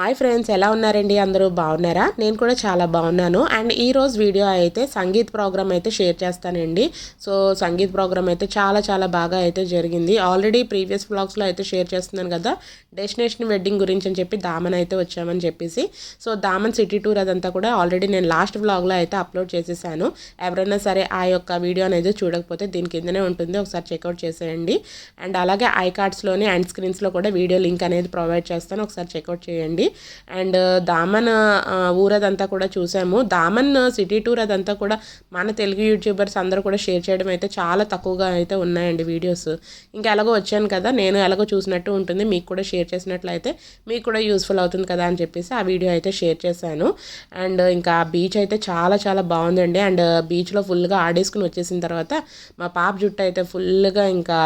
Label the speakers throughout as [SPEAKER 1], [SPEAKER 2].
[SPEAKER 1] Hi friends, ఎలా ఉన్నారండి? అందరూ బాగున్నారా? నేను కూడా చాలా బాగున్నాను. అండ్ ఈరోజు వీడియో అయితే సంగీత్ ప్రోగ్రామ్ అయితే షేర్ చేస్తానండి. సో సంగీత్ ప్రోగ్రామ్ అయితే చాలా బాగా అయితే జరిగింది. ఆల్రెడీ ప్రీవియస్ వ్లాగ్స్లో అయితే షేర్ చేస్తున్నాను కదా, డెస్టినేషన్ వెడ్డింగ్ గురించి అని చెప్పి దామన్ అయితే వచ్చామని చెప్పేసి. సో దామన్ సిటీ టూర్ అదంతా కూడా ఆల్రెడీ నేను లాస్ట్ వ్లాగ్లో అయితే అప్లోడ్ చేసేసాను. ఎవరైనా సరే ఆ యొక్క వీడియో అనేది చూడకపోతే దీని కిందనే ఉంటుంది, ఒకసారి చెక్అవుట్ చేసేయండి. అండ్ అలాగే ఐ కార్డ్స్లోని అండ్ స్క్రీన్స్లో కూడా వీడియో లింక్ అనేది ప్రొవైడ్ చేస్తాను, ఒకసారి చెక్అవుట్ చేయండి. అండ్ దామన్ ఊరదంతా కూడా చూసాము. దామన్ సిటీ టూర్ అదంతా కూడా మన తెలుగు యూట్యూబర్స్ అందరూ కూడా షేర్ చేయడం అయితే చాలా తక్కువగా అయితే ఉన్నాయండి వీడియోస్. ఇంకా ఎలాగో వచ్చాను కదా, నేను ఎలాగో చూసినట్టు ఉంటుంది, మీకు కూడా షేర్ చేసినట్లయితే మీకు కూడా యూస్ఫుల్ అవుతుంది కదా అని చెప్పేసి ఆ వీడియో అయితే షేర్ చేశాను. అండ్ ఇంకా బీచ్ అయితే చాలా బాగుందండి. అండ్ బీచ్లో ఫుల్గా ఆడేసుకుని వచ్చేసిన తర్వాత మా పాప జుట్టు అయితే ఫుల్గా ఇంకా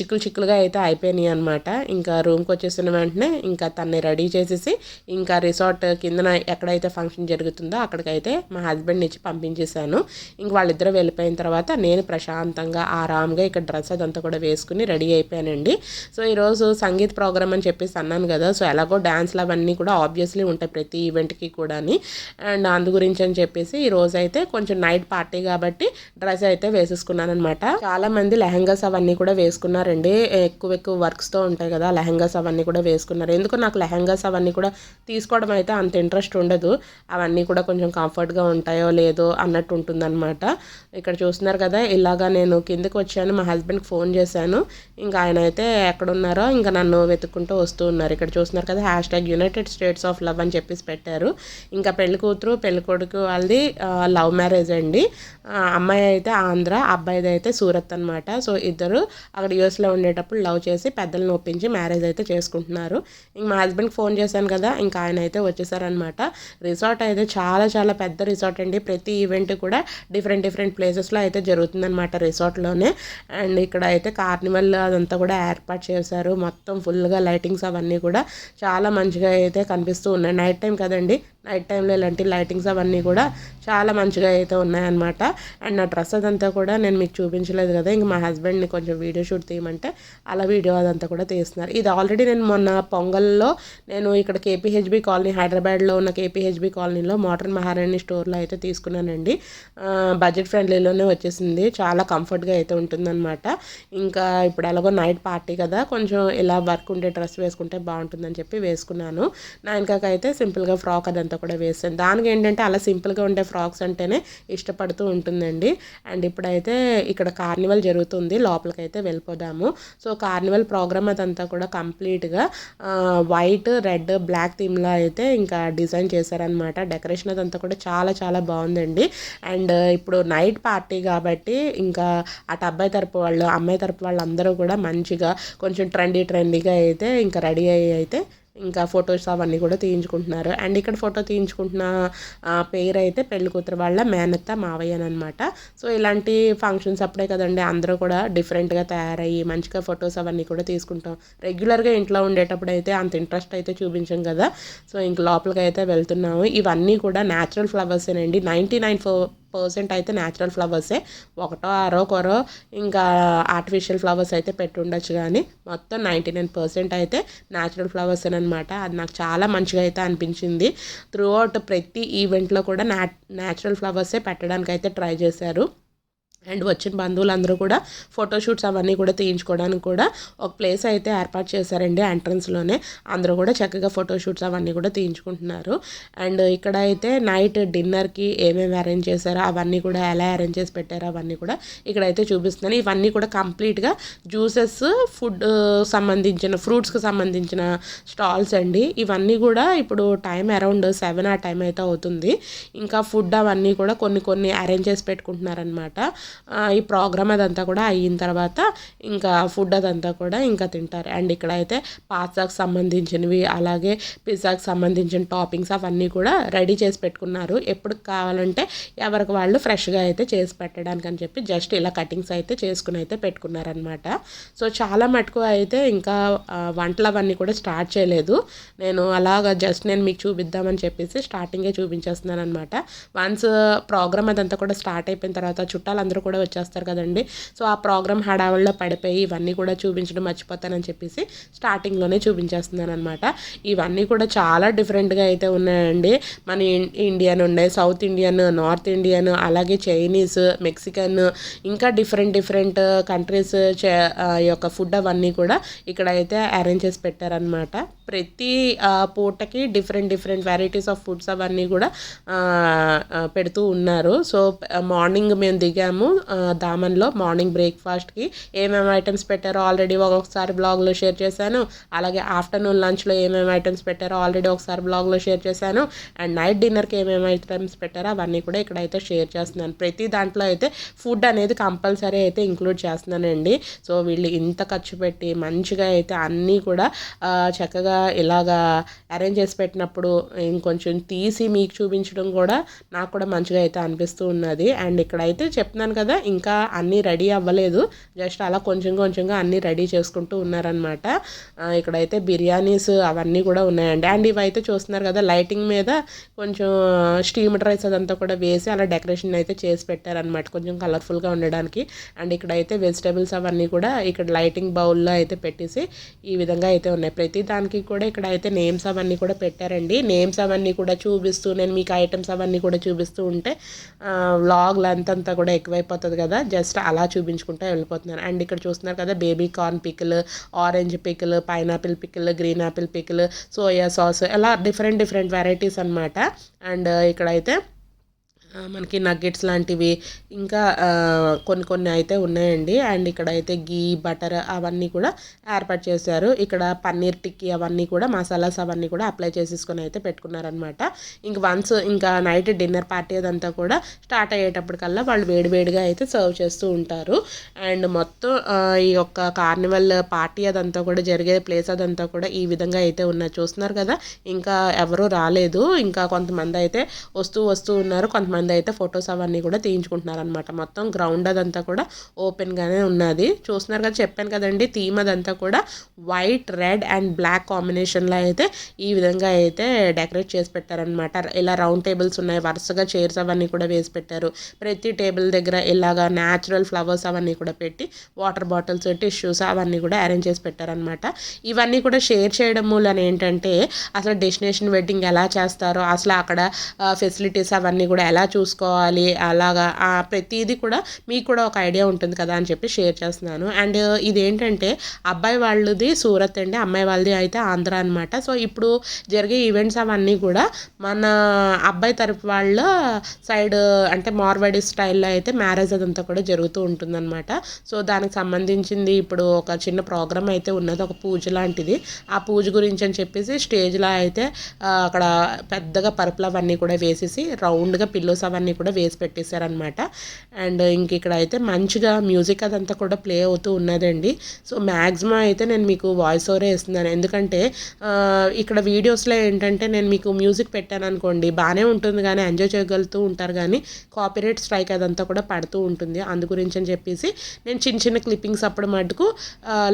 [SPEAKER 1] చిక్కులుగా అయితే అయిపోయినాయి అనమాట. ఇంకా రూమ్కి వచ్చేసిన వెంటనే ఇంకా తన్ని రెడీ చేసేసి ఇంకా రిసార్ట్ కిందన ఎక్కడైతే ఫంక్షన్ జరుగుతుందో అక్కడికైతే మా హస్బెండ్ని ఇచ్చి పంపించేశాను. ఇంక వాళ్ళిద్దరూ వెళ్ళిపోయిన తర్వాత నేను ప్రశాంతంగా ఆరామ్గా ఇక్కడ డ్రెస్ అదంతా కూడా వేసుకుని రెడీ అయిపోయానండి. సో ఈరోజు సంగీత్ ప్రోగ్రామ్ అని చెప్పేసి అన్నాను కదా, సో ఎలాగో డ్యాన్స్లు అవన్నీ కూడా ఆబ్వియస్లీ ఉంటాయి ప్రతి ఈవెంట్కి కూడా. అండ్ అందు గురించి అని చెప్పేసి ఈరోజు అయితే కొంచెం నైట్ పార్టీ కాబట్టి డ్రెస్ అయితే వేసేసుకున్నాను అనమాట. చాలా మంది లెహంగాస్ అవన్నీ కూడా వేసుకున్నారండి. ఎక్కువ వర్క్స్తో ఉంటాయి కదా, లెహంగాస్ అవన్నీ కూడా వేసుకున్నారు. ఎందుకు నాకు లెహంగాస్ అవన్నీ కూడా తీసుకోవడం అయితే అంత ఇంట్రెస్ట్ ఉండదు. అవన్నీ కూడా కొంచెం కంఫర్ట్గా ఉంటాయో లేదో అన్నట్టు ఉంటుందన్నమాట. ఇక్కడ చూస్తున్నారు కదా, ఇలాగా నేను కిందకి వచ్చాను, మా హస్బెండ్కి ఫోన్ చేశాను. ఇంకా ఆయన అయితే ఎక్కడున్నారో ఇంకా నన్ను వెతుక్కుంటూ వస్తూ ఉన్నారు. ఇక్కడ చూస్తున్నారు కదా, #యునైటెడ్ స్టేట్స్ ఆఫ్ లవ్ అని చెప్పేసి పెట్టారు. ఇంకా పెళ్లి కూతురు పెళ్లి కొడుకు వాళ్ళది లవ్ మ్యారేజ్ అండి. అమ్మాయి అయితే ఆంధ్ర, అబ్బాయిది అయితే సూరత్ అనమాట. సో ఇద్దరు అక్కడ యూఎస్లో ఉండేటప్పుడు లవ్ చేసి పెద్దలను ఒప్పించి మ్యారేజ్ అయితే చేసుకుంటున్నారు. ఇంక మా హస్బెండ్కి ఫోన్ చేశాను కదా, ఇంకా ఆయన అయితే వచ్చేసారనమాట. రిసార్ట్ అయితే చాలా పెద్ద రిసార్ట్ అండి. ప్రతి ఈవెంట్ కూడా డిఫరెంట్ ప్లేసెస్లో అయితే జరుగుతుందన్నమాట రిసార్ట్లోనే. అండ్ ఇక్కడ అయితే కార్నివల్ అదంతా కూడా ఏర్పాటు చేశారు. మొత్తం ఫుల్గా లైటింగ్స్ అవన్నీ కూడా చాలా మంచిగా అయితే కనిపిస్తూ ఉన్నాయి. నైట్ టైం కదండి, నైట్ టైంలో ఇలాంటి లైటింగ్స్ అవన్నీ కూడా చాలా మంచిగా అయితే ఉన్నాయన్నమాట. అండ్ నా డ్రెస్ అదంతా కూడా నేను మీకు చూపించలేదు కదా, ఇంక మా హస్బెండ్ని కొంచెం వీడియో షూట్ తీయమంటే అలా వీడియో అదంతా కూడా తీస్తున్నారు. ఇది ఆల్రెడీ నేను మొన్న పొంగల్లో నేను ఇక్కడ కేపీహెచ్బి కాలనీ, హైదరాబాద్లో ఉన్న కేపీహెచ్బి కాలనీలో మోడర్న్ మహారాణి స్టోర్లో అయితే తీసుకున్నానండి. బడ్జెట్ ఫ్రెండ్లీలోనే వచ్చేసింది, చాలా కంఫర్ట్గా అయితే ఉంటుందన్నమాట. ఇంకా ఇప్పుడు ఎలాగో నైట్ పార్టీ కదా, కొంచెం ఇలా వర్క్ ఉండే డ్రెస్ వేసుకుంటే బాగుంటుందని చెప్పి వేసుకున్నాను. నా ఇంకాకైతే సింపుల్గా ఫ్రాక్ అదంతా కూడా వేసాను. దానికి ఏంటంటే అలా సింపుల్గా ఉండే ఫ్రాక్స్ అంటేనే ఇష్టపడుతూ ఉంటుందండి. అండ్ ఇప్పుడైతే ఇక్కడ కార్నివల్ జరుగుతుంది, లోపలికైతే వెళ్ళిపోదాము. సో కార్నివల్ ప్రోగ్రామ్ అదంతా కూడా కంప్లీట్గా వైట్, రెడ్, బ్లాక్ థీమ్లో అయితే ఇంకా డిజైన్ చేశారనమాట. డెకరేషన్ అదంతా కూడా చాలా బాగుందండి. అండ్ ఇప్పుడు నైట్ పార్టీ కాబట్టి ఇంకా అటు అబ్బాయి తరపు వాళ్ళు, అమ్మాయి తరపు వాళ్ళు అందరూ కూడా మంచిగా కొంచెం ట్రెండీగా అయితే ఇంకా రెడీ అయ్యి అయితే ఇంకా ఫొటోస్ అవన్నీ కూడా తీయించుకుంటున్నారు. అండ్ ఇక్కడ ఫోటో తీయించుకుంటున్న పేరు అయితే పెళ్లి కూతురు వాళ్ళ మేనత్త మావయ్య అనమాట. సో ఇలాంటి ఫంక్షన్స్ అప్పుడే కదండి అందరూ కూడా డిఫరెంట్గా తయారయ్యి మంచిగా ఫొటోస్ అవన్నీ కూడా తీసుకుంటాం. రెగ్యులర్గా ఇంట్లో ఉండేటప్పుడు అయితే అంత ఇంట్రెస్ట్ అయితే చూపించాం కదా. సో ఇంక లోపలికి అయితే వెళ్తున్నాము. ఇవన్నీ కూడా న్యాచురల్ ఫ్లవర్సేనండి. 99% అయితే న్యాచురల్ ఫ్లవర్సే, ఒకటో అరో కొరో ఇంకా ఆర్టిఫిషియల్ ఫ్లవర్స్ అయితే పెట్టుండొచ్చు, కానీ మొత్తం 99% అయితే న్యాచురల్ ఫ్లవర్స్ అనమాట. అది నాకు చాలా మంచిగా అయితే అనిపించింది. త్రూ అవుట్ ప్రతి ఈవెంట్లో కూడా న్యాచురల్ ఫ్లవర్సే పెట్టడానికి అయితే ట్రై చేశారు. అండ్ వచ్చిన బంధువులందరూ కూడా ఫోటోషూట్స్ అవన్నీ కూడా తీయించుకోవడానికి కూడా ఒక ప్లేస్ అయితే ఏర్పాటు చేశారండి ఎంట్రన్స్లోనే. అందరూ కూడా చక్కగా ఫోటోషూట్స్ అవన్నీ కూడా తీయించుకుంటున్నారు. అండ్ ఇక్కడ అయితే నైట్ డిన్నర్కి ఏమేమి అరేంజ్ చేశారో అవన్నీ కూడా ఎలా అరేంజ్ చేసి పెట్టారో అవన్నీ కూడా ఇక్కడైతే చూపిస్తున్నాను. ఇవన్నీ కూడా కంప్లీట్గా జ్యూసెస్, ఫుడ్ సంబంధించిన, ఫ్రూట్స్కి సంబంధించిన స్టాల్స్ అండి. ఇవన్నీ కూడా ఇప్పుడు టైం అరౌండ్ 7 ఆ టైం అయితే అవుతుంది. ఇంకా ఫుడ్ అవన్నీ కూడా కొన్ని అరేంజ్ చేసి పెట్టుకుంటున్నారనమాట. ఈ ప్రోగ్రామ్ అదంతా కూడా అయిన తర్వాత ఇంకా ఫుడ్ అదంతా కూడా ఇంకా తింటారు. అండ్ ఇక్కడ అయితే పాస్తాకి సంబంధించినవి, అలాగే పిజ్జాకి సంబంధించిన టాపింగ్స్ అవన్నీ కూడా రెడీ చేసి పెట్టుకున్నారు. ఎప్పుడు కావాలంటే ఎవరికి వాళ్ళు ఫ్రెష్గా అయితే చేసి పెట్టడానికి అని చెప్పి జస్ట్ ఇలా కటింగ్స్ అయితే చేసుకుని అయితే పెట్టుకున్నారనమాట. సో చాలా మటుకు అయితే ఇంకా వంటలు అవన్నీ కూడా స్టార్ట్ చేయలేదు. నేను అలాగా జస్ట్ నేను మీకు చూపిద్దామని చెప్పేసి స్టార్టింగే చూపించేస్తున్నాను అనమాట. వన్స్ ప్రోగ్రామ్ అదంతా కూడా స్టార్ట్ అయిపోయిన తర్వాత చుట్టాలందరూ కూడా వచ్చేస్తారు కదండి. సో ఆ ప్రోగ్రామ్ హడావుల్లో పడిపోయి ఇవన్నీ కూడా చూపించడం మర్చిపోతానని చెప్పేసి స్టార్టింగ్లోనే చూపించేస్తున్నాను అనమాట. ఇవన్నీ కూడా చాలా డిఫరెంట్గా అయితే ఉన్నాయండి. మన ఇండియన్ ఉన్నాయి, సౌత్ ఇండియన్, నార్త్ ఇండియన్, అలాగే చైనీస్, మెక్సికన్, ఇంకా డిఫరెంట్ కంట్రీస్ యొక్క ఫుడ్ అవన్నీ కూడా ఇక్కడ అయితే అరేంజ్ చేసి పెట్టారనమాట. ప్రతి పూటకి డిఫరెంట్ వెరైటీస్ ఆఫ్ ఫుడ్స్ అవన్నీ కూడా పెడుతూ ఉన్నారు. సో మార్నింగ్ మేము దిగాము దామన్లో. మార్నింగ్ బ్రేక్ఫాస్ట్కి ఏమేమి ఐటమ్స్ పెట్టారో ఆల్రెడీ ఒకసారి బ్లాగ్లో షేర్ చేశాను. అలాగే ఆఫ్టర్నూన్ లంచ్లో ఏమేమి ఐటమ్స్ పెట్టారో ఆల్రెడీ ఒకసారి బ్లాగ్లో షేర్ చేశాను. అండ్ నైట్ డిన్నర్కి ఏమేమి ఐటమ్స్ పెట్టారో అవన్నీ కూడా ఇక్కడైతే షేర్ చేస్తున్నాను. ప్రతి దాంట్లో అయితే ఫుడ్ అనేది కంపల్సరీ అయితే ఇంక్లూడ్ చేస్తున్నానండి. సో వీళ్ళు ఇంత ఖర్చు పెట్టి మంచిగా అయితే అన్నీ కూడా చక్కగా ఇలాగా అరేంజ్ చేసి పెట్టినప్పుడు ఇంకొంచెం తీసి మీకు చూపించడం కూడా నాకు కూడా మంచిగా అయితే అనిపిస్తూ ఉన్నది. అండ్ ఇక్కడైతే చెప్తున్నాను కదా, ఇంకా అన్నీ రెడీ అవ్వలేదు, జస్ట్ అలా కొంచెంగా అన్నీ రెడీ చేసుకుంటూ ఉన్నారనమాట. ఇక్కడైతే బిర్యానీస్ అవన్నీ కూడా ఉన్నాయండి. అండ్ ఇవైతే చూస్తున్నారు కదా, లైటింగ్ మీద కొంచెం స్టీమ్డ్ రైస్ అదంతా కూడా వేసి అలా డెకరేషన్ అయితే చేసి పెట్టారనమాట, కొంచెం కలర్ఫుల్గా ఉండడానికి. అండ్ ఇక్కడైతే వెజిటేబుల్స్ అవన్నీ కూడా ఇక్కడ లైటింగ్ బౌల్లో అయితే పెట్టేసి ఈ విధంగా అయితే ఉన్నాయి. ప్రతి దానికి కూడా ఇక్కడ అయితే నేమ్స్ అవన్నీ కూడా పెట్టారండి. నేమ్స్ అవన్నీ కూడా చూపిస్తూ నేను మీకు ఐటమ్స్ అవన్నీ కూడా చూపిస్తూ ఉంటే వ్లాగ్ లెంత్ అంతా కూడా ఎక్కువైపోతుంది కదా, జస్ట్ అలా చూపించుకుంటూ వెళ్ళిపోతున్నాను. అండ్ ఇక్కడ చూస్తున్నారు కదా, baby corn pickle, orange pickle, pineapple pickle, green Apple pickle, soya sauce, ఇలా డిఫరెంట్ వెరైటీస్ అనమాట. అండ్ ఇక్కడైతే మనకి నగ్గెట్స్ లాంటివి ఇంకా కొన్ని అయితే ఉన్నాయండి. అండ్ ఇక్కడైతే గీ, బటర్ అవన్నీ కూడా ఏర్పాటు చేశారు. ఇక్కడ పన్నీర్ టిక్కీ అవన్నీ కూడా మసాలాస్ అవన్నీ కూడా అప్లై చేసేసుకొని అయితే పెట్టుకున్నారనమాట. ఇంకా నైట్ డిన్నర్ పార్టీ అదంతా కూడా స్టార్ట్ అయ్యేటప్పటికల్లా వాళ్ళు వేడివేడిగా అయితే సర్వ్ చేస్తూ ఉంటారు. అండ్ మొత్తం ఈ యొక్క కార్నివల్ పార్టీ అదంతా కూడా జరిగే ప్లేస్ అదంతా కూడా ఈ విధంగా అయితే ఉన్నది. చూస్తున్నారు కదా, ఇంకా ఎవరూ రాలేదు, ఇంకా కొంతమంది అయితే వస్తూ ఉన్నారు, కొంతమంది అయితే ఫొటోస్ అవన్నీ కూడా తీయించుకుంటున్నారు అనమాట. మొత్తం గ్రౌండ్ అదంతా కూడా ఓపెన్గానే ఉన్నది. చూస్తున్నారు కదా, చెప్పాను కదండి, థీమ్ అదంతా కూడా వైట్, రెడ్ అండ్ బ్లాక్ కాంబినేషన్లో అయితే ఈ విధంగా అయితే డెకరేట్ చేసి పెట్టారనమాట. ఇలా రౌండ్ టేబుల్స్ ఉన్నాయి, వరుసగా చైర్స్ అవన్నీ కూడా వేసి పెట్టారు. ప్రతి టేబుల్ దగ్గర ఇలాగా న్యాచురల్ ఫ్లవర్స్ అవన్నీ కూడా పెట్టి వాటర్ బాటిల్స్, టిష్యూస్ అవన్నీ కూడా అరేంజ్ చేసి పెట్టారనమాట. ఇవన్నీ కూడా షేర్ చేయడం మూలన ఏంటంటే అసలు డెస్టినేషన్ వెడ్డింగ్ ఎలా చేస్తారో, అసలు అక్కడ ఫెసిలిటీస్ అవన్నీ కూడా ఎలా చూసుకోవాలి, అలాగా ప్రతిదీ కూడా మీకు కూడా ఒక ఐడియా ఉంటుంది కదా అని చెప్పి షేర్ చేస్తున్నాను. అండ్ ఇదేంటంటే అబ్బాయి వాళ్ళది సూరత్ అండి, అమ్మాయి వాళ్ళది అయితే ఆంధ్ర అనమాట. సో ఇప్పుడు జరిగే ఈవెంట్స్ అవన్నీ కూడా మన అబ్బాయి తరపు వాళ్ళ సైడ్ అంటే మార్వాడి స్టైల్లో అయితే మ్యారేజ్ అదంతా కూడా జరుగుతూ ఉంటుందన్నమాట. సో దానికి సంబంధించింది ఇప్పుడు ఒక చిన్న ప్రోగ్రామ్ అయితే ఉన్నది, ఒక పూజ లాంటిది. ఆ పూజ గురించి అని చెప్పేసి స్టేజ్లో అయితే అక్కడ పెద్దగా పరుపులు అవన్నీ కూడా వేసేసి రౌండ్గా పిల్లోస్ అవన్నీ కూడా వేసి పెట్టేశారనమాట. అండ్ ఇక్కడ అయితే మంచిగా మ్యూజిక్ అదంతా కూడా ప్లే అవుతూ ఉన్నదండి. సో మ్యాక్సిమం అయితే నేను మీకు వాయిస్ ఓవరే ఇస్తున్నాను, ఎందుకంటే ఇక్కడ వీడియోస్లో ఏంటంటే నేను మీకు మ్యూజిక్ పెట్టాను అనుకోండి బాగానే ఉంటుంది కానీ ఎంజాయ్ చేయగలుగుతూ ఉంటారు, కానీ కాపీరైట్ స్ట్రైక్ అదంతా కూడా పడుతూ ఉంటుంది. అందు గురించి అని చెప్పేసి నేను చిన్న క్లిప్పింగ్స్ అప్పుడు మటుకు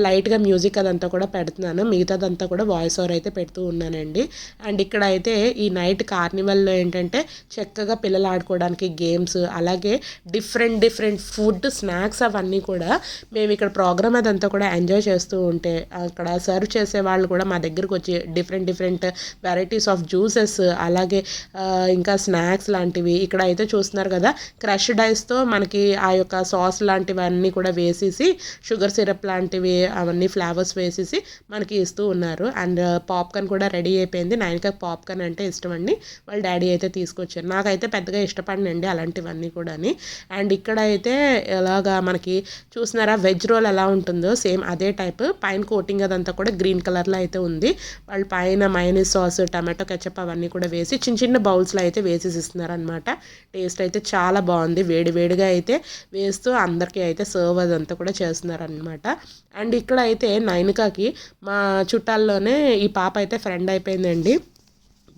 [SPEAKER 1] లైట్గా మ్యూజిక్ అదంతా కూడా పెడుతున్నాను, మిగతాదంతా కూడా వాయిస్ ఓవర్ అయితే పెడుతూ ఉన్నానండి. అండ్ ఇక్కడ అయితే ఈ నైట్ కార్నివల్లో ఏంటంటే చక్కగా పిల్లలు ఆడుకోవడానికి గేమ్స్, అలాగే డిఫరెంట్ ఫుడ్, స్నాక్స్ అవన్నీ కూడా మేము ఇక్కడ ప్రోగ్రామ్ అదంతా కూడా ఎంజాయ్ చేస్తూ ఉంటే అక్కడ సర్వ్ చేసే వాళ్ళు కూడా మా దగ్గరకు వచ్చి డిఫరెంట్ వెరైటీస్ ఆఫ్ జ్యూసెస్, అలాగే ఇంకా స్నాక్స్ లాంటివి ఇక్కడ అయితే చూస్తున్నారు కదా, క్రష్డ్ ఐస్తో మనకి ఆ యొక్క సాస్ లాంటివన్నీ కూడా వేసేసి షుగర్ సిరప్ లాంటివి అవన్నీ ఫ్లేవర్స్ వేసేసి మనకి ఇస్తూ ఉన్నారు. అండ్ పాప్కార్న్ కూడా రెడీ అయిపోయింది. నైన్కి పాప్కార్న్ అంటే ఇష్టం అండి, వాళ్ళ డాడీ అయితే తీసుకొచ్చారు. నాకైతే పెద్దగా ఇష్టపడినండి అలాంటివన్నీ కూడా. అండ్ ఇక్కడ అయితే ఎలాగా మనకి చూస్తున్నారా వెజ్ రోల్ ఎలా ఉంటుందో సేమ్ అదే టైప్, పైన కోటింగ్ అదంతా కూడా గ్రీన్ కలర్లో అయితే ఉంది. వాళ్ళు పైన మైనస్ సాస్, టమాటో కెచప్ అవన్నీ కూడా వేసి చిన్న బౌల్స్లో అయితే వేసేసి ఇస్తున్నారు అనమాట. టేస్ట్ అయితే చాలా బాగుంది, వేడిగా అయితే వేస్తూ అందరికీ అయితే సర్వ్ అదంతా కూడా చేస్తున్నారు అనమాట. అండ్ ఇక్కడ అయితే నైనికాకి మా చుట్టాల్లోనే ఈ పాప అయితే ఫ్రెండ్ అయిపోయిందండి.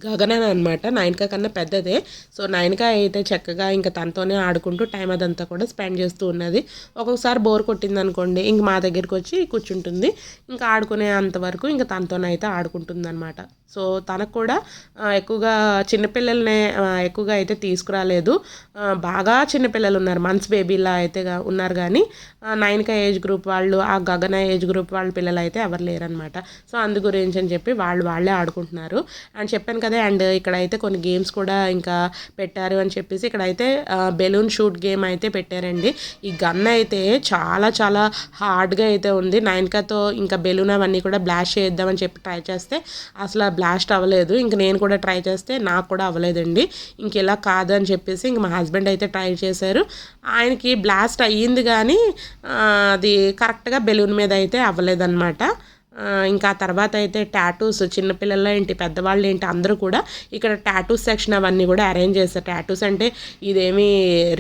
[SPEAKER 1] గగన అనమాట. నయనిక కన్నా పెద్దదే. సో నయనిక అయితే చక్కగా ఇంకా తనతోనే ఆడుకుంటూ టైం అదంతా కూడా స్పెండ్ చేస్తూ ఉన్నది. ఒక్కొక్కసారి బోర్ కొట్టింది అనుకోండి, ఇంక మా దగ్గరికి వచ్చి కూర్చుంటుంది. ఇంకా ఆడుకునే అంతవరకు ఇంకా తనతోనైతే ఆడుకుంటుంది అనమాట. సో తనకు కూడా ఎక్కువగా చిన్నపిల్లల్ని ఎక్కువగా అయితే తీసుకురాలేదు. బాగా చిన్నపిల్లలు ఉన్నారు, మంత్స్ బేబీలా అయితే ఉన్నారు. కానీ నయనిక ఏజ్ గ్రూప్ వాళ్ళు, ఆ గగన ఏజ్ గ్రూప్ వాళ్ళ పిల్లలు అయితే ఎవరు లేరనమాట. సో అందు గురించి అని చెప్పి వాళ్ళే ఆడుకుంటున్నారు. అండ్ చెప్పాను కదా, అండ్ ఇక్కడైతే కొన్ని గేమ్స్ కూడా ఇంకా పెట్టారు అని చెప్పేసి ఇక్కడైతే బెలూన్ షూట్ గేమ్ అయితే పెట్టారండి. ఈ గన్ అయితే చాలా చాలా హార్డ్గా అయితే ఉంది. నయనికతో ఇంకా బెలూన్ అవన్నీ కూడా బ్లాస్ట్ చేద్దామని చెప్పి ట్రై చేస్తే అసలు బ్లాస్ట్ అవ్వలేదు. ఇంక నేను కూడా ట్రై చేస్తే నాకు కూడా అవ్వలేదండి. ఇంక ఇలా కాదని చెప్పేసి ఇంక మా హస్బెండ్ అయితే ట్రై చేశారు. ఆయనకి బ్లాస్ట్ అయ్యింది కానీ అది కరెక్ట్గా బెలూన్ మీద అయితే అవ్వలేదన్నమాట. ఇంకా తర్వాత అయితే టాటూస్, చిన్నపిల్లలు ఏంటి పెద్దవాళ్ళు ఏంటి అందరూ కూడా ఇక్కడ టాటూస్ సెక్షన్ అవన్నీ కూడా అరేంజ్ చేస్తారు. టాటూస్ అంటే ఇదేమి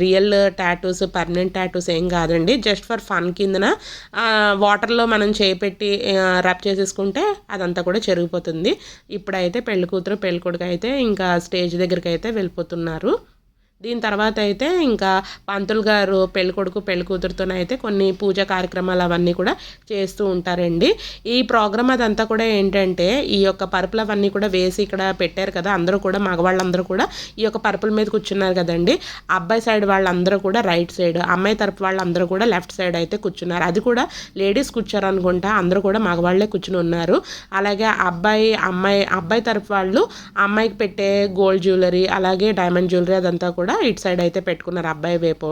[SPEAKER 1] రియల్ టాటూస్, పర్మనెంట్ టాటూస్ ఏం కాదండి, జస్ట్ ఫర్ ఫన్ కిందన వాటర్లో మనం చేపెట్టి రబ్ చేసేసుకుంటే అదంతా కూడా చెరిగిపోతుంది. ఇప్పుడైతే పెళ్లి కూతురు పెళ్లి కొడుకు అయితే ఇంకా స్టేజ్ దగ్గరికి అయితే వెళ్ళిపోతున్నారు. దీని తర్వాత అయితే ఇంకా పంతులు గారు పెళ్ళికొడుకు పెళ్లి కూతురుతోనైతే కొన్ని పూజా కార్యక్రమాలు అవన్నీ కూడా చేస్తూ ఉంటారండి. ఈ ప్రోగ్రామ్ అదంతా కూడా ఏంటంటే ఈ యొక్క పరుపులు అవన్నీ కూడా వేసి ఇక్కడ పెట్టారు కదా, అందరూ కూడా మగవాళ్ళందరూ కూడా ఈ యొక్క పరుపుల మీద కూర్చున్నారు కదండి. అబ్బాయి సైడ్ వాళ్ళందరూ కూడా రైట్ సైడ్, అమ్మాయి తరపు వాళ్ళందరూ కూడా లెఫ్ట్ సైడ్ అయితే కూర్చున్నారు. అది కూడా లేడీస్ కూర్చోరు అనుకుంటా, అందరూ కూడా మగవాళ్ళే కూర్చుని ఉన్నారు. అలాగే అబ్బాయి తరపు వాళ్ళు అమ్మాయికి పెట్టే గోల్డ్ జ్యువెలరీ అలాగే డైమండ్ జ్యువెలరీ అదంతా కూడా ఇటు సైడ్ అయితే పెట్టుకున్నారు అబ్బాయి వైపు.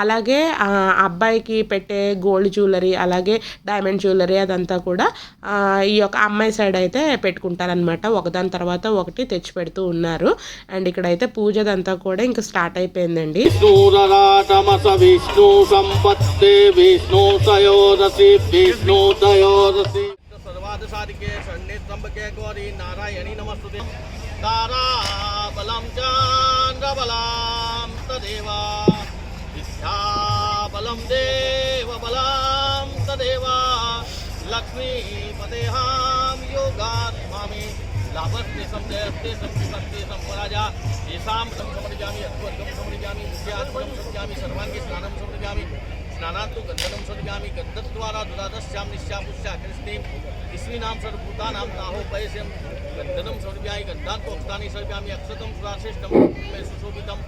[SPEAKER 1] అలాగే అబ్బాయికి పెట్టే గోల్డ్ జ్యువెలరీ అలాగే డైమండ్ జ్యువెలరీ అదంతా కూడా ఈ యొక్క అమ్మాయి సైడ్ అయితే పెట్టుకుంటారనమాట. ఒకదాని తర్వాత ఒకటి తెచ్చి పెడుతూ ఉన్నారు. అండ్ ఇక్కడైతే పూజ అదంతా కూడా ఇంకా స్టార్ట్ అయిపోయిందండి.
[SPEAKER 2] ताराबलं चन्द्रबलं तदेव विद्याबलं देवबलं तदेव लक्ष्मीपतेहां योगात्मामि लाभस्ते संजयस्ते संस्कृते संपराजा येषां समर्पयामि अद्वैतं समर्पयामि मुख्यात्मनं समर्पयामि सर्वाङ्गे स्नानं समर्पयामि स्नानान्तु गन्धनं समर्पयामि गन्धद्वारा दुरादस्यां निश्चापुष्या कृष्णें इस्मीनां सर्वभूतानां ताहो पयस्यं गन्धनं समर्पयामि गन्धान्तु अक्षतानि समर्पयामि अक्षतं सुराश्रेष्ठं मे सुशोभितम्।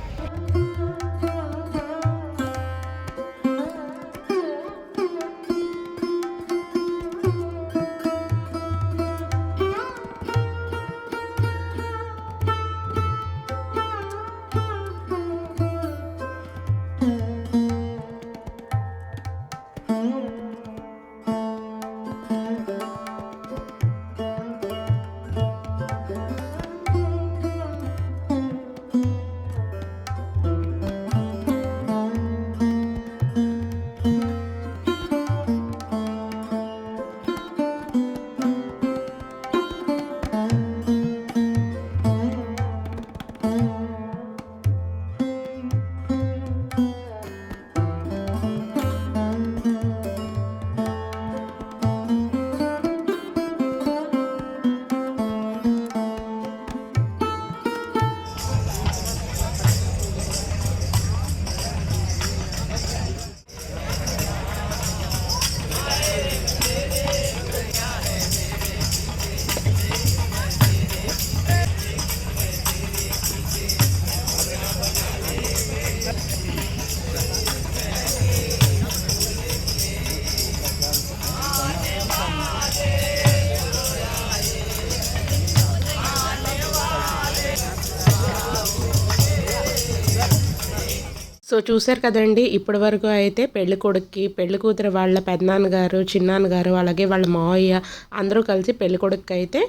[SPEAKER 1] సో చూశారు కదండి, ఇప్పటి వరకు అయితే పెళ్లి కొడుక్కి పెళ్లి కూతురు వాళ్ళ పెద్దనాన్నగారు చిన్నాన్నగారు అలాగే వాళ్ళ మావయ్య అందరూ కలిసి పెళ్లి కొడుక్కి అయితే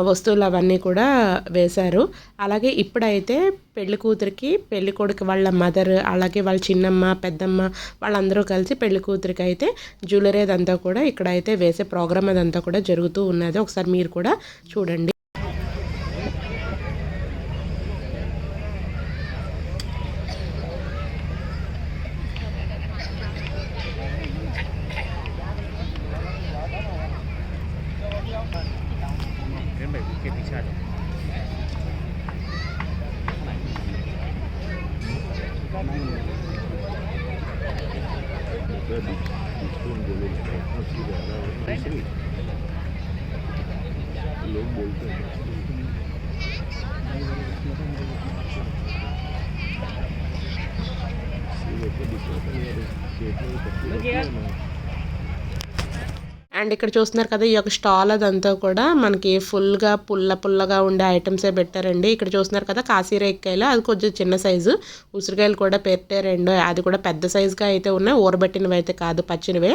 [SPEAKER 1] వస్తువులు అవన్నీ కూడా వేశారు. అలాగే ఇప్పుడైతే పెళ్లి కూతురికి పెళ్లి కొడుకు వాళ్ళ మదర్ అలాగే వాళ్ళ చిన్నమ్మ పెద్దమ్మ వాళ్ళందరూ కలిసి పెళ్లి కూతురికి అయితే జ్యువెలరీ అదంతా కూడా ఇక్కడైతే వేసే ప్రోగ్రామ్ అదంతా కూడా జరుగుతూ ఉన్నది. ఒకసారి మీరు కూడా చూడండి.
[SPEAKER 3] लोग बोलते हैं
[SPEAKER 1] అండ్ ఇక్కడ చూస్తున్నారు కదా, ఈ యొక్క స్టాల్ అదంతా కూడా మనకి ఫుల్గా పుల్లగా ఉండే ఐటమ్సే పెట్టారండి. ఇక్కడ చూస్తున్నారు కదా కాశీరేకాయలు, అది కొంచెం చిన్న సైజు. ఉసిరికాయలు కూడా పెట్టారండి, అది కూడా పెద్ద సైజుగా అయితే ఉన్నాయి, ఊరబెట్టినవి అయితే కాదు, పచ్చినవే.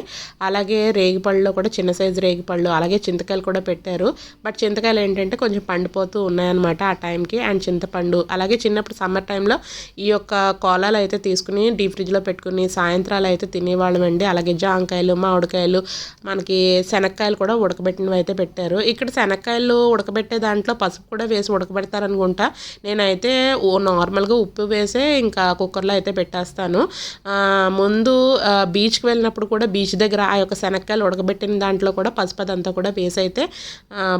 [SPEAKER 1] అలాగే రేగిపళ్ళు కూడా చిన్న సైజు రేగిపళ్ళు, అలాగే చింతకాయలు కూడా పెట్టారు. బట్ చింతకాయలు ఏంటంటే కొంచెం పండిపోతూ ఉన్నాయన్నమాట ఆ టైంకి. అండ్ చింతపండు, అలాగే చిన్నప్పుడు సమ్మర్ టైంలో ఈ యొక్క కోలాలు అయితే తీసుకుని డీప్ ఫ్రిడ్జ్లో పెట్టుకుని సాయంత్రాలు అయితే తినేవాళ్ళం అండి. అలాగే జాంకాయలు, మామిడికాయలు, మనకి శనక్కాయలు కూడా ఉడకబెట్టినవి అయితే పెట్టారు. ఇక్కడ శనక్కాయలు ఉడకబెట్టే దాంట్లో పసుపు కూడా వేసి ఉడకబెడతారనుకుంటా. నేనైతే నార్మల్గా ఉప్పు వేసే ఇంకా కుక్కర్లో అయితే పెట్టేస్తాను. ముందు బీచ్కి వెళ్ళినప్పుడు కూడా బీచ్ దగ్గర ఆ యొక్క శనక్కాయలు ఉడకబెట్టిన దాంట్లో కూడా పసుపు అదంతా కూడా వేసి అయితే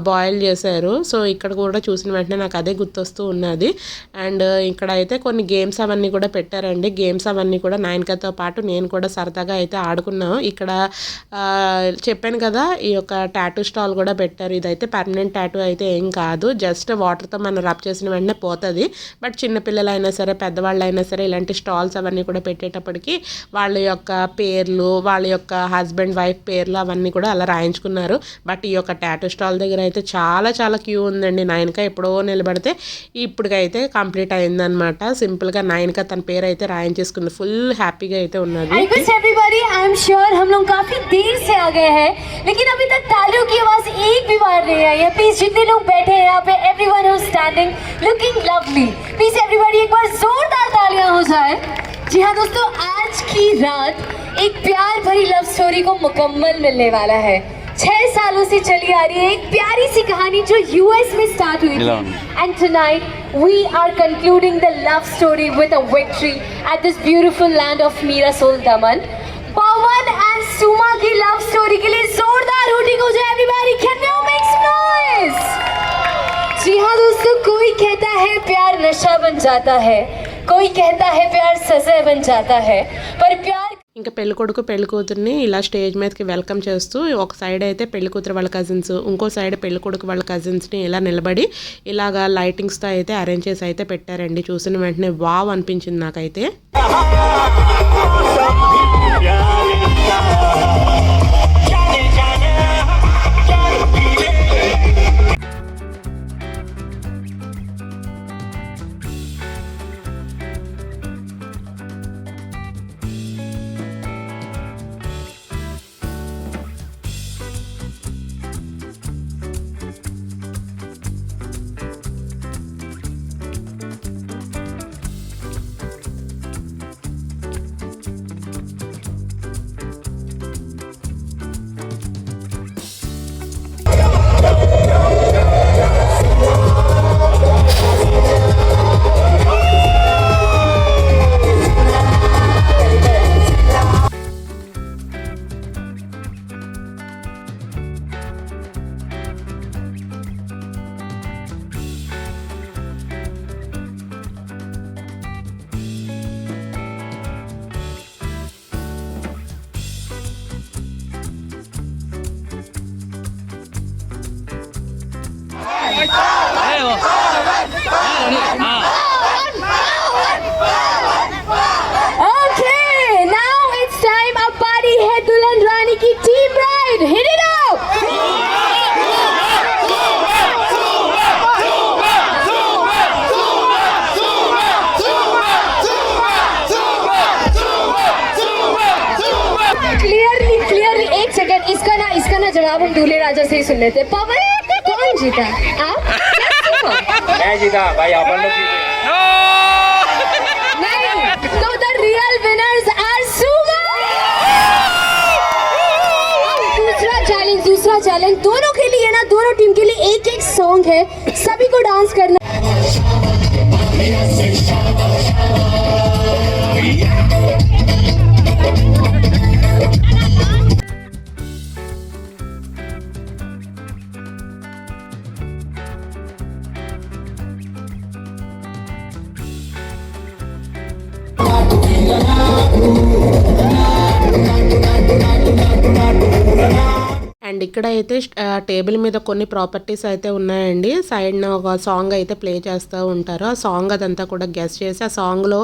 [SPEAKER 1] బాయిల్ చేశారు. సో ఇక్కడ కూడా చూసిన వెంటనే నాకు అదే గుర్తొస్తూ ఉన్నది. అండ్ ఇక్కడ అయితే కొన్ని గేమ్స్ అవన్నీ కూడా పెట్టారండి. గేమ్స్ అవన్నీ కూడా నాయనకతో పాటు నేను కూడా సరదాగా అయితే ఆడుకున్నాను. ఇక్కడ చెప్పాను కదా, ఈ యొక్క టాటూ స్టాల్ కూడా పెట్టారు. ఇదైతే పర్మనెంట్ టాటూ అయితే ఏం కాదు, జస్ట్ వాటర్తో మనం రబ్ చేసిన వెంటనే పోతుంది. బట్ చిన్నపిల్లలైనా సరే పెద్దవాళ్ళైనా సరే ఇలాంటి స్టాల్స్ అవన్నీ కూడా పెట్టేటప్పటికి వాళ్ళ యొక్క పేర్లు, వాళ్ళ యొక్క హస్బెండ్ వైఫ్ పేర్లు అవన్నీ కూడా అలా రాయించుకున్నారు. బట్ ఈ యొక్క టాటూ స్టాల్ దగ్గర అయితే చాలా క్యూ ఉందండి. నాయనక ఎప్పుడో నిలబడితే ఇప్పటికైతే కంప్లీట్ అయిందనమాట. సింపుల్గా నాయనక తన పేరు అయితే రాయించేసుకుంది. ఫుల్ హ్యాపీగా అయితే ఉన్నది.
[SPEAKER 4] लेकिन अभी तक तालियों की आवाज एक भी बार नहीं आई है. प्लीज जितने लोग बैठे हैं यहाँ पे, everyone who standing looking lovely, please everybody एक बार जोरदार तालियां हो जाए. जी हाँ दोस्तों, आज की रात एक प्यार भरी लव स्टोरी को मुकम्मल मिलने वाला है. 6 सालों से चली आ रही है एक प्यारी सी कहानी जो यूएस में स्टार्ट हुई थी. And tonight we are concluding the love story with a victory at this beautiful land of Mirasul, Daman. Pavan and Suma की लव स्टोरी के लिए जोरदार हूटिंग हो जाए everybody. Can you make some noise? जी हाँ दोस्तों, कोई कहता है प्यार नशा बन जाता है, कोई कहता है प्यार सजा बन जाता है, पर प्यार.
[SPEAKER 1] ఇంకా పెళ్లి కొడుకు పెళ్లి కూతుర్ని ఇలా స్టేజ్ మీదకి వెల్కమ్ చేస్తూ ఒక సైడ్ అయితే పెళ్లి కూతురు వాళ్ళ కజిన్స్, ఇంకో సైడ్ పెళ్లి కొడుకు వాళ్ళ కజిన్స్ని ఇలా నిలబడి ఇలాగా లైటింగ్స్తో అయితే అరేంజ్ చేసి అయితే పెట్టారండి. చూసిన వెంటనే వావ్ అనిపించింది నాకైతే.
[SPEAKER 4] Okay, now it's time a party है दुल्हन रानी की team bride. Hit it up. Clearly एक सेकंड, इसका ना जवाब हम दूल्हे राजा से ही सुन लेते. पवन, कौन जीता? आप?
[SPEAKER 2] मैं जीता भाई, अपन लोग जीते.
[SPEAKER 4] नहीं, तो the real winners are Suma. दूसरा चैलेंज दोनों के लिए ना, दोनों टीम के लिए एक सॉन्ग है, सभी को डांस करना.
[SPEAKER 1] అండ్ ఇక్కడ అయితే టేబుల్ మీద కొన్ని ప్రాపర్టీస్ అయితే ఉన్నాయండి. సైడ్న ఒక సాంగ్ అయితే ప్లే చేస్తూ ఉంటారు. ఆ సాంగ్ అదంతా కూడా గెస్ చేసి ఆ సాంగ్లో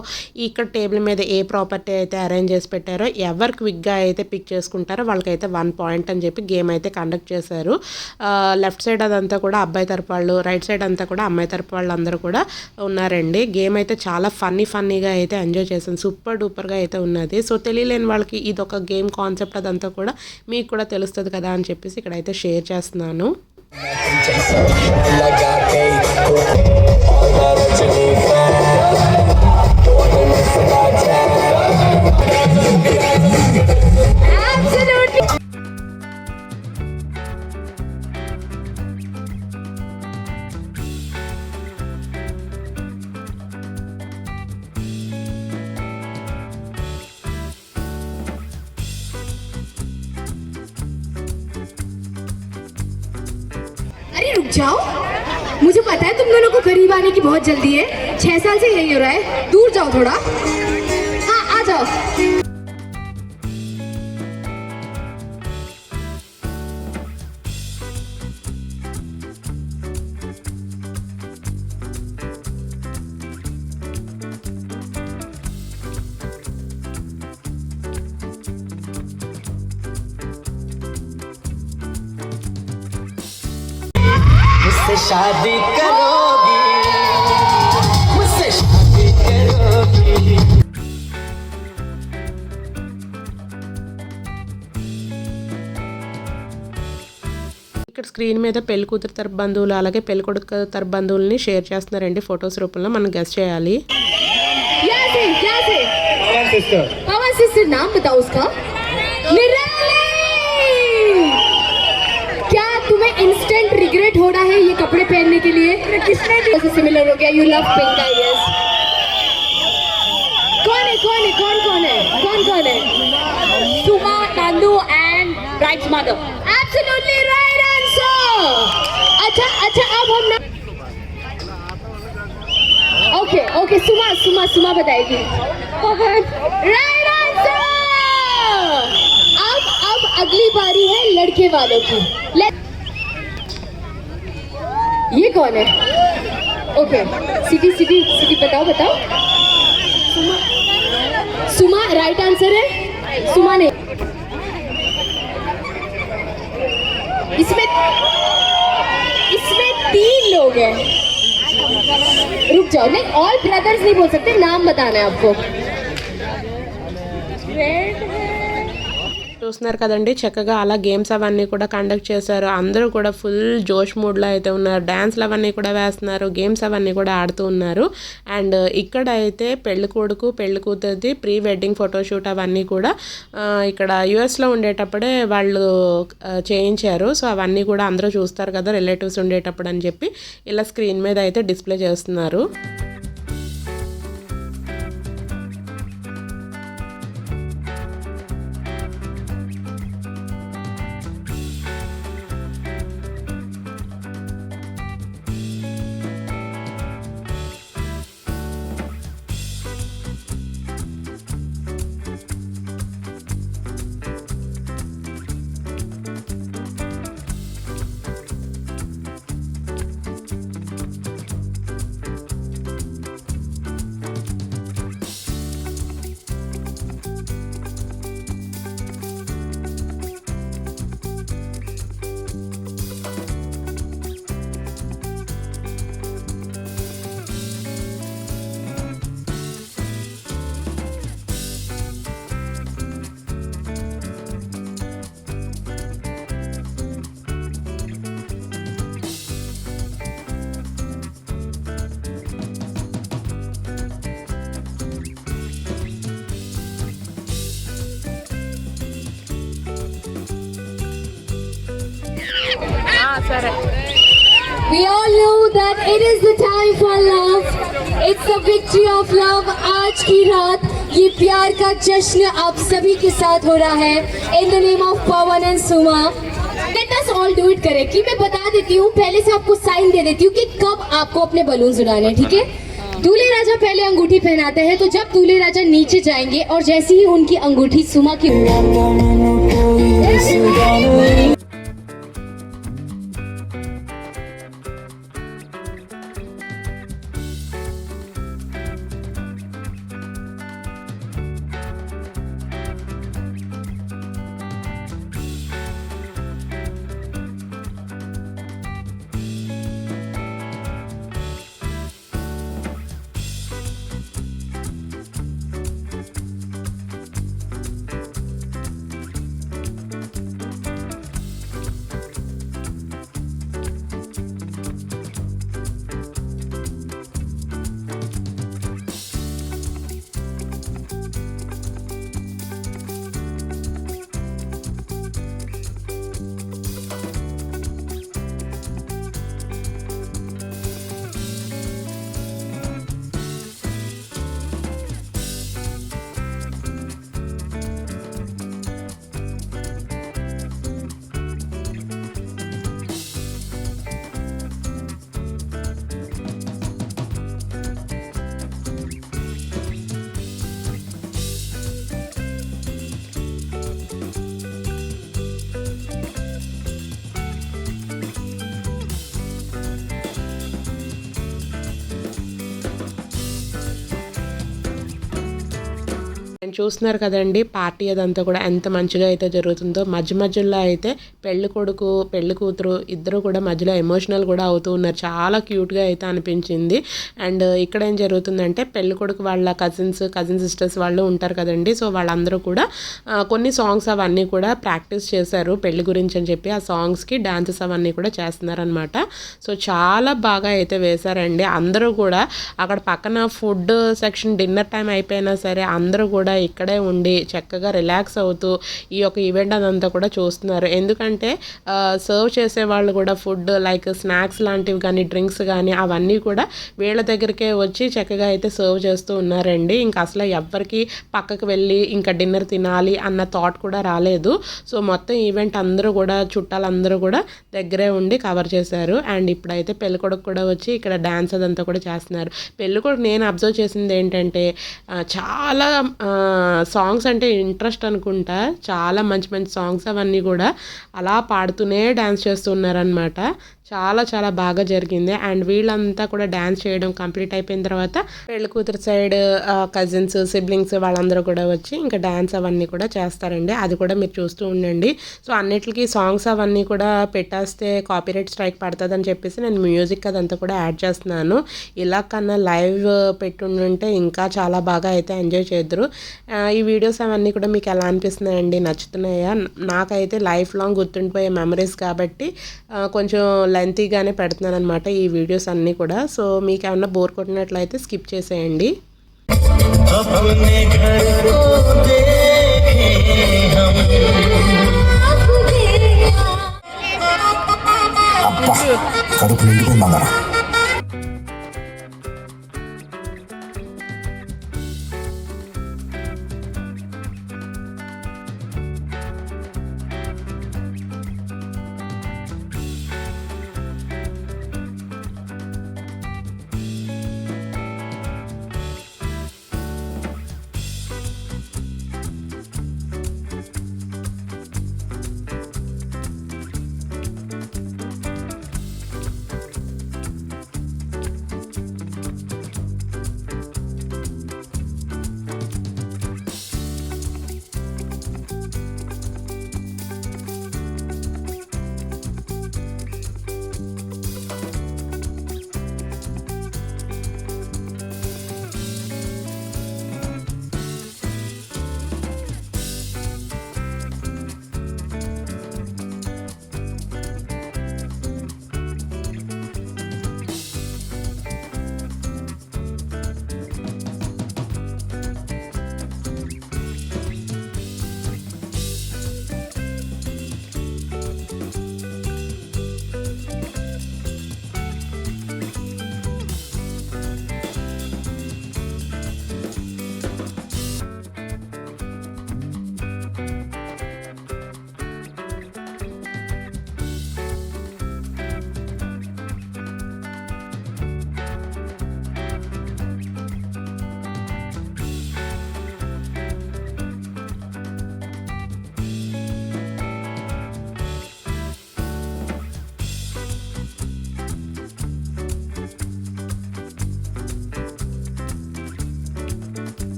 [SPEAKER 1] ఇక్కడ టేబుల్ మీద ఏ ప్రాపర్టీ అయితే అరేంజ్ చేసి పెట్టారో ఎవరు క్విక్గా అయితే పిక్ చేసుకుంటారో వాళ్ళకైతే 1 పాయింట్ అని చెప్పి గేమ్ అయితే కండక్ట్ చేశారు. లెఫ్ట్ సైడ్ అదంతా కూడా అబ్బాయి తరపు వాళ్ళు, రైట్ సైడ్ అంతా కూడా అమ్మాయి తరపు వాళ్ళు అందరూ కూడా ఉన్నారండి. గేమ్ అయితే చాలా ఫన్నీగా అయితే ఎంజాయ్ చేశాను. సూపర్ డూపర్గా అయితే ఉన్నది. సో తెలియలేని వాళ్ళకి ఇది ఒక గేమ్ కాన్సెప్ట్ అదంతా కూడా మీకు కూడా తెలుస్తుంది కదా అని చెప్పేసి ఇక్కడైతే షేర్ చేస్తున్నాను.
[SPEAKER 5] अरे रुक जाओ, मुझे पता है तुम दोनों को करीब आने की बहुत जल्दी है. 6 साल से यही हो रहा है. दूर जाओ थोड़ा. हाँ आ जाओ.
[SPEAKER 6] मुझसे शादी करोगी, मुझसे शादी करोगी.
[SPEAKER 1] ఇక్కడ స్క్రీన్ మీద పెళ్లి కూతురు తరపు బంధువులు అలాగే పెళ్లి కొడుకు తరపు బంధువుల్ని షేర్ చేస్తున్నారండి ఫొటోస్ రూపంలో. మనం గెస్ చేయాలి.
[SPEAKER 5] क्या से पवन सिस्टर नाम बताओ उसका. निराली. क्या तुम्हें इंस्टेंट रिग्रेट हो रहा है ये कपड़े पहनने के लिए? किसने ऐसे सिमिलर हो गया. You love pink I guess. कौन है Suma, Nandu and bride's mother. Absolutely right answer. अच्छा अब हम ओके सुमा बताएगी. Right answer. अब अगली बारी है लड़के वालों की. ये कौन है? ओके सिटी बताओ. सुमा राइट आंसर है. सुमा ने इसमें 3 लोग हैं. रुक जाओ. नहीं ऑल ब्रदर्स नहीं बोल सकते. नाम बताना है आपको.
[SPEAKER 1] చూస్తున్నారు కదండి చక్కగా అలా గేమ్స్ అవన్నీ కూడా కండక్ట్ చేశారు. అందరూ కూడా ఫుల్ జోష్ మూడ్లో అయితే ఉన్నారు. డ్యాన్స్లు అవన్నీ కూడా వేస్తున్నారు. గేమ్స్ అవన్నీ కూడా ఆడుతూ ఉన్నారు. అండ్ ఇక్కడ అయితే పెళ్లి కొడుకు పెళ్లి కూతురిది ప్రీ వెడ్డింగ్ ఫోటోషూట్ అవన్నీ కూడా ఇక్కడ యుఎస్లో ఉండేటప్పుడే వాళ్ళు చేయించారు. సో అవన్నీ కూడా అందరూ చూస్తారు కదా రిలేటివ్స్ ఉండేటప్పుడు అని చెప్పి ఇలా స్క్రీన్ మీద అయితే డిస్ప్లే చేస్తున్నారు.
[SPEAKER 5] We all know that it is the time for love. It's the victory of love. आज की रात ये प्यार का जश्न आप सभी के साथ हो रहा है. In the name of Pawan and Suma. Let us all do it correctly. मैं बता देती हूँ, पहले से आपको साइन दे देती हूँ कि कब आपको अपने बलून्स उड़ाने हैं, ठीक है? दूल्हे राजा पहले अंगूठी पहनाते हैं, तो जब दूल्हे राजा नीचे जाएंगे और जैसे ही उनकी अंगूठी सुमा की
[SPEAKER 1] చూస్తున్నారు కదండి పార్టీ అదంతా కూడా ఎంత మంచిగా అయితే జరుగుతుందో. మధ్యలో అయితే పెళ్లి కొడుకు పెళ్లి కూతురు ఇద్దరు కూడా మధ్యలో ఎమోషనల్ కూడా అవుతూ ఉన్నారు. చాలా క్యూట్గా అయితే అనిపించింది. అండ్ ఇక్కడ ఏం జరుగుతుందంటే పెళ్లి కొడుకు వాళ్ళ కజిన్ సిస్టర్స్ వాళ్ళు ఉంటారు కదండి. సో వాళ్ళందరూ కూడా కొన్ని సాంగ్స్ అవన్నీ కూడా ప్రాక్టీస్ చేశారు పెళ్లి గురించి అని చెప్పి. ఆ సాంగ్స్కి డాన్సెస్ అవన్నీ కూడా చేస్తున్నారనమాట. సో చాలా బాగా అయితే వేశారండి. అందరూ కూడా అక్కడ పక్కన ఫుడ్ సెక్షన్ డిన్నర్ టైం అయిపోయినా సరే అందరూ కూడా ఇక్కడే ఉండి చక్కగా రిలాక్స్ అవుతూ ఈ యొక్క ఈవెంట్ అదంతా కూడా చూస్తున్నారు. ఎందుకంటే సర్వ్ చేసే వాళ్ళు కూడా ఫుడ్ లైక్ స్నాక్స్ లాంటివి కానీ డ్రింక్స్ కానీ అవన్నీ కూడా వీళ్ళ దగ్గరికే వచ్చి చక్కగా అయితే సర్వ్ చేస్తూ ఉన్నారండి. ఇంకా అసలు ఎవ్వరికి పక్కకు వెళ్ళి ఇంకా డిన్నర్ తినాలి అన్న థాట్ కూడా రాలేదు. సో మొత్తం ఈవెంట్ అందరూ కూడా చుట్టాలందరూ కూడా దగ్గరే ఉండి కవర్ చేశారు. అండ్ ఇప్పుడైతే పెళ్ళికొడుకు కూడా వచ్చి ఇక్కడ డ్యాన్స్ అదంతా కూడా చేస్తున్నారు. పెళ్ళికొడుకు నేను అబ్జర్వ్ చేసింది ఏంటంటే చాలా సాంగ్స్ అంటే ఇంట్రెస్ట్ అనుకుంటా. చాలా మంచి మంచి సాంగ్స్ అవన్నీ కూడా అలా పాడుతూనే డ్యాన్స్ చేస్తున్నారనమాట. చాలా చాలా బాగా జరిగింది. అండ్ వీళ్ళంతా కూడా డ్యాన్స్ చేయడం కంప్లీట్ అయిపోయిన తర్వాత పెళ్లి కూతురు సైడ్ కజిన్స్ సిబ్లింగ్స్ వాళ్ళందరూ కూడా వచ్చి ఇంకా డ్యాన్స్ అవన్నీ కూడా చేస్తారండి. అది కూడా మీరు చూస్తూ ఉండండి. సో అన్నిటికీ సాంగ్స్ అవన్నీ కూడా పెట్టేస్తే కాపీరైట్ స్ట్రైక్ పడుతుందని చెప్పేసి నేను మ్యూజిక్ అదంతా కూడా యాడ్ చేస్తున్నాను. ఇలా కన్నా లైవ్ పెట్టుంటే ఇంకా చాలా బాగా అయితే ఎంజాయ్ చేద్దరు. ఈ వీడియోస్ అవన్నీ కూడా మీకు ఎలా అనిపిస్తున్నాయండి? నచ్చుతున్నాయా? నాకైతే లైఫ్ లాంగ్ గుర్తుండిపోయే మెమరీస్ కాబట్టి కొంచెం లెంతీగానే పెడుతున్నాను అనమాట ఈ వీడియోస్ అన్నీ కూడా. సో మీకు ఏమన్నా బోర్ కొట్టినట్లయితే స్కిప్ చేసేయండి.
[SPEAKER 7] కడుపు నిండుకుందా?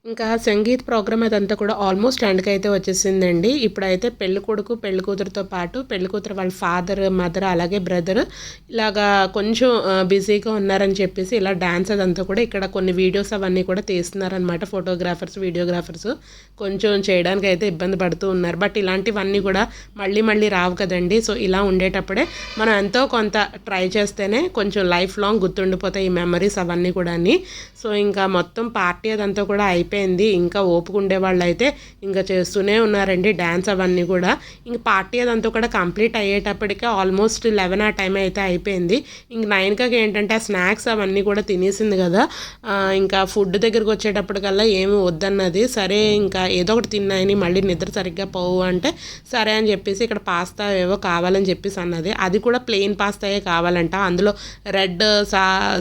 [SPEAKER 1] ఇంకా సంగీత్ ప్రోగ్రామ్ అదంతా కూడా ఆల్మోస్ట్ ఎండ్కి అయితే వచ్చేసిందండి. ఇప్పుడైతే పెళ్లి కొడుకు పెళ్లి కూతురుతో పాటు పెళ్లి కూతురు వాళ్ళ ఫాదర్ మదర్ అలాగే బ్రదర్ ఇలాగా కొంచెం బిజీగా ఉన్నారని చెప్పేసి ఇలా డ్యాన్స్ అదంతా కూడా ఇక్కడ కొన్ని వీడియోస్ అవన్నీ కూడా తీస్తున్నారనమాట. ఫోటోగ్రాఫర్స్ వీడియోగ్రాఫర్స్ కొంచెం చేయడానికి అయితే ఇబ్బంది పడుతూ ఉన్నారు. బట్ ఇలాంటివన్నీ కూడా మళ్ళీ రావు కదండి. సో ఇలా ఉండేటప్పుడే మనం ఎంతో కొంత ట్రై చేస్తేనే కొంచెం లైఫ్ లాంగ్ గుర్తుండిపోతాయి ఈ మెమరీస్ అవన్నీ కూడా. సో ఇంకా మొత్తం పార్టీ అదంతా కూడా అయిపోయింది. ఇంకా ఓపుకుండే వాళ్ళు అయితే ఇంకా చేస్తూనే ఉన్నారండి డ్యాన్స్ అవన్నీ కూడా. ఇంక పార్టీ అదంతా కూడా కంప్లీట్ అయ్యేటప్పటికే ఆల్మోస్ట్ 11 ఆ టైం అయితే అయిపోయింది. ఇంక 9కి ఏంటంటే ఆ స్నాక్స్ అవన్నీ కూడా తినేసింది కదా. ఇంకా ఫుడ్ దగ్గరికి వచ్చేటప్పటికల్లా ఏమి వద్దన్నది. సరే ఇంకా ఏదో ఒకటి తిన్నాయని మళ్ళీ నిద్ర సరిగ్గా పోవు అంటే సరే అని చెప్పేసి ఇక్కడ పాస్తా ఏవో కావాలని చెప్పేసి అన్నది. అది కూడా ప్లెయిన్ పాస్తాయే కావాలంట. అందులో రెడ్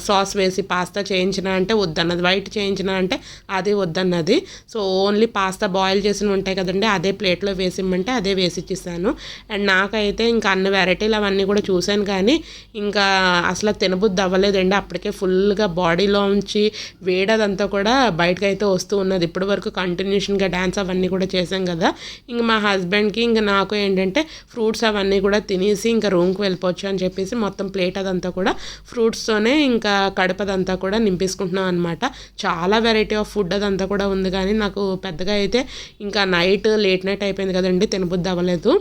[SPEAKER 1] సాస్ వేసి పాస్తా చేయించిన అంటే వద్దన్నది, వైట్ చేయించిన అంటే అది వద్దన్నది. సో ఓన్లీ పాస్తా బాయిల్ చేసినవి ఉంటాయి కదండి, అదే ప్లేట్లో వేసిమ్మంటే అదే వేసి ఇచ్చేసాను. అండ్ నాకైతే ఇంకా అన్ని వెరైటీలు అవన్నీ కూడా చూశాను కానీ ఇంకా అసలు తినబుద్ధి అవ్వలేదండి. అప్పటికే ఫుల్గా బాడీలోంచి వేడదంతా కూడా బయటకైతే వస్తూ ఉన్నది. ఇప్పటి వరకు కంటిన్యూషన్గా డ్యాన్స్ అవన్నీ కూడా చేశాం కదా. ఇంక మా హస్బెండ్కి ఇంకా నాకు ఏంటంటే ఫ్రూట్స్ అవన్నీ కూడా తినేసి ఇంకా రూమ్కి వెళ్ళిపోవచ్చు అని చెప్పేసి మొత్తం ప్లేట్ అదంతా కూడా ఫ్రూట్స్తోనే ఇంకా కడుపదంతా కూడా నింపేసుకుంటున్నాం అనమాట. చాలా వెరైటీ ఆఫ్ ఫుడ్ అదంతా కూడా ఉంది కానీ నాకు పెద్దగా అయితే ఇంకా లేట్ నైట్ అయిపోయింది కదండి, తినబుద్ధి అవ్వలేదు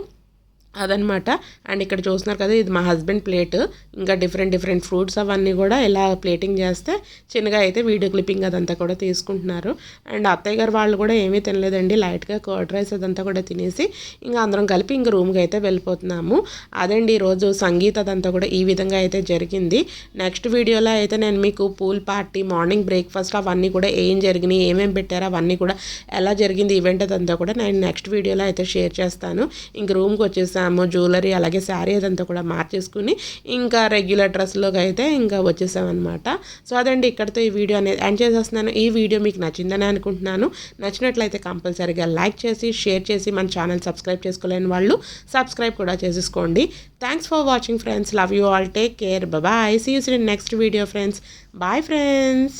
[SPEAKER 1] అదనమాట. అండ్ ఇక్కడ చూస్తున్నారు కదా ఇది మా హస్బెండ్ ప్లేట్. ఇంకా డిఫరెంట్ ఫ్రూట్స్ అవన్నీ కూడా ఇలా ప్లేటింగ్ చేస్తే చిన్నగా అయితే వీడియో క్లిప్పింగ్ అదంతా కూడా తీసుకుంటున్నారు. అండ్ అత్తయ్య గారు వాళ్ళు కూడా ఏమీ తినలేదండి, లైట్గా కర్డ్ రైస్ అదంతా కూడా తినేసి ఇంకా అందరం కలిపి ఇంక రూమ్కి అయితే వెళ్ళిపోతున్నాము. అదండి ఈరోజు సంగీత్ అదంతా కూడా ఈ విధంగా అయితే జరిగింది. నెక్స్ట్ వీడియోలో అయితే నేను మీకు పూల్ పార్టీ మార్నింగ్ బ్రేక్ఫాస్ట్ అవన్నీ కూడా ఏం జరిగినాయి ఏమేమి పెట్టారో అవన్నీ కూడా ఎలా జరిగింది ఈవెంట్ అదంతా కూడా నేను నెక్స్ట్ వీడియోలో అయితే షేర్ చేస్తాను. ఇంక రూమ్కి వచ్చేసాము, జ్యువెలరీ అలాగే శారీ అదంతా కూడా మార్చేసుకుని ఇంకా రెగ్యులర్ డ్రెస్లోకి అయితే ఇంకా వచ్చేసామన్నమాట. సో అదండి ఇక్కడితో ఈ వీడియో అనేది ఎండ్ చేసేస్తున్నాను. ఈ వీడియో మీకు నచ్చిందని అనుకుంటున్నాను. నచ్చినట్లయితే కంపల్సరీగా లైక్ చేసి షేర్ చేసి మన ఛానల్ సబ్స్క్రైబ్ చేసుకోలేని వాళ్ళు సబ్స్క్రైబ్ కూడా చేసేసుకోండి. Thanks for watching friends. Love you all. Take care. Bye. See you in next video friends. Bye friends.